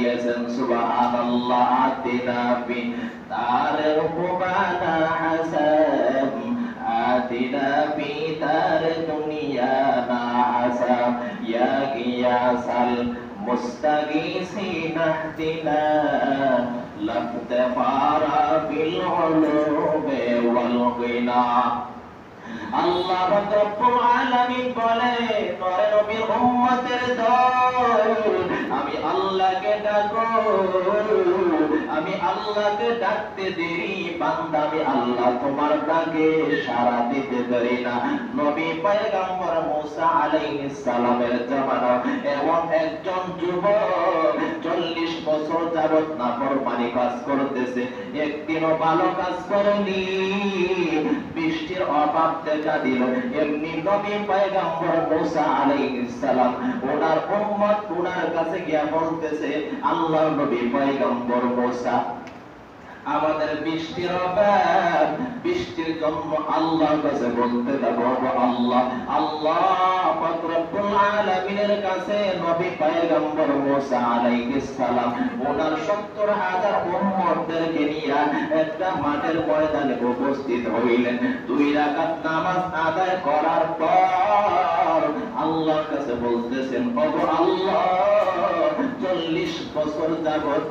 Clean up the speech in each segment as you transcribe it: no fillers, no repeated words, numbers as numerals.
দিয়েছেন সুবহানাল্লাহ। আতিনা ফি দারিল কুবানা হাসান, আতিনা ফি দার দুনিয়ানা হাসান, ইয়া গিয়াসাল মুস্তাগীসিনা ইহদিনা লাফতারা বিল উলুমি ওয়াল গিনা। আল্লাহ রব্বুল আলামিন বলে, নরে নবীর উম্মতের দল, আমি আল্লাহকে ডাকো, আমি আল্লাহকে ডাকতে দেরি বান্দা, আমি আল্লাহ তোমার ডাকে সাড়া দিতে পারি না। নবী পয়গম্বর মুসা আলাইহিস সালামের জামানা এমন একজন যুবক 40 বছর যাবত নাফরমানি কাজ করতেছে, একদিনও ভালো কাজ করেনি। বৃষ্টির অভাব দেখা দিল, এমনি নবী পয়গম্বর মুসা আলাইহিস সালাম ওনার উম্মত ওনার কাছে গিয়া বলতেছে, আল্লাহর নবী পয়গম্বর মুসা, আমাদের বৃষ্টির অভাব, বৃষ্টির জন্য আল্লাহর কাছে বলতে দেবো আল্লাহ। আল্লাহ পাক রব্বুল আলামিনের কাছে নবী পয়গম্বর মুসা আলাইহিস সালাম ওনার 70,000 উম্মতদেরকে নিয়ে একটা মাঠের ময়দানে উপস্থিত হইলেন। 2 রাকাত নামাজ আদায় করার পর আল্লাহর কাছে বলতেছেন, ওগো আল্লাহ, 40 বছর যাবত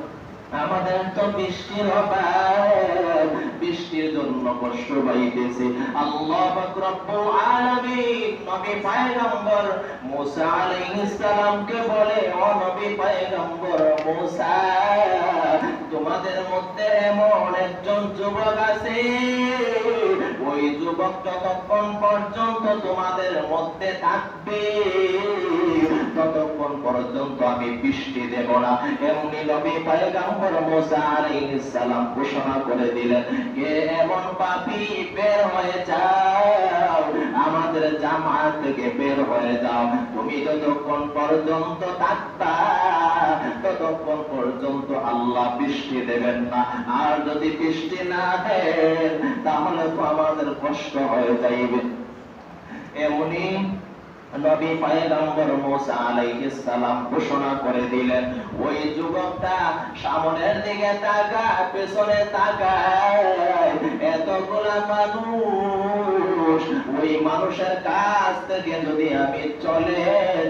আমাদের তো বৃষ্টির অভাব, বৃষ্টির জন্য কষ্ট পাইতেছে। আল্লাহ পাক রব্বুল আলামিন নবী পয়গম্বর মুসা আলাইহিস সালামকে বলে, ও নবী পয়গম্বর মুসা, তোমাদের মধ্যে এমন একজন যুবক আছে, ওই যুবক যতক্ষণ পর্যন্ত তোমাদের মধ্যে থাকবে ততক্ষণ পর্যন্ত আমি বৃষ্টি দেব না। এমনি নবী পয়গম্বর মুসা আলাইহিস সালাম ঘোষণা করে দিলেন, কে এমন পাপী, বের হয়ে যাও, আমাদের জামাত থেকে বের হয়ে যাও। তুমি যতক্ষণ পর্যন্ত থাকবা ততক্ষণ পর্যন্ত আল্লাহ বৃষ্টি দেবেন না, আর যদি বৃষ্টি না দেন তাহলে তো আমাদের কষ্ট হয়ে যাইবে। এমনি নবী পয়গম্বর মুসা আলাইহিস সালাম ঘোষণা করে দিলেন, ওই যুবকটা সামনের দিকে তাকায়, পেছনে তাকায়, এতগুলা মানুষ, ওই মানুষের কাছ থেকে যদি আমি চলে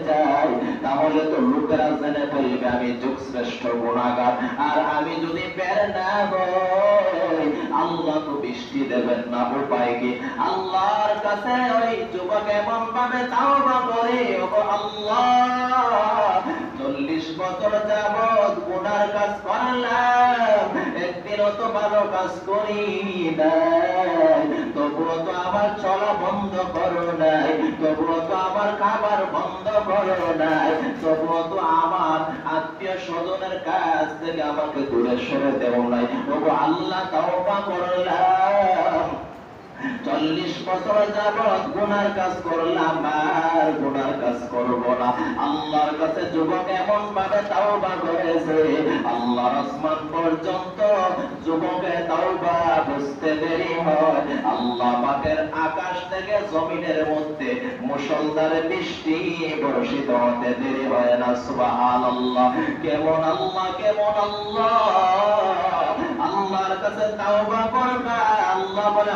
যাই তাহলে তো লোকেরা জেনে ফেলবে আমি যুগশ্রেষ্ঠ গুনাহগার, আর আমি যদি বের না হই আল্লাহ তো বৃষ্টি দেবেন না। উপায় কি? আল্লাহর কাছে ওই যুবক এমন ভাবে তাওবা করে, ওগো আল্লাহ, 40 বছর যাবত গুনার কাজ করলাম, একদিনও তো ভালো কাজ করি নাই, তবুও তো আমার চলা বন্ধ করো নাই, তবুও তো আমার খাবার বন্ধ করো নাই, তবুও তো আমার আত্মীয় স্বজনের কাছ থেকে আমাকে দূরে সরে দেও নাই। ওগো আল্লাহ, তাওবা করলাম, 40 বছর যাবত গুনার কাজ করলাম, আর গুনার কাজ করব না। আল্লাহর কাছে যুবক এমন ভাবে তাওবা করেছে, আল্লাহর আসমান পর্যন্ত যুবকের তাওবা বুঝতে দেরি হয়। আল্লাহ পাকের আকাশ থেকে জমিনের মধ্যে মুষলধারে বৃষ্টি বর্ষিত হতে দেরি হয় না। সুবহানাল্লাহ, কেমন আল্লাহ, কেমন আল্লাহ। আল্লাহর কাছে তাওবা করবা, আল্লাহ বলে,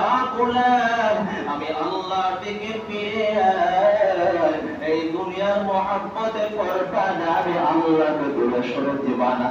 আমি আল্লাহর দিকে ফিরে এই দুনিয়ার মহব্বতে করবা না, আমি আল্লাহকে দূরে সরে দিবা না।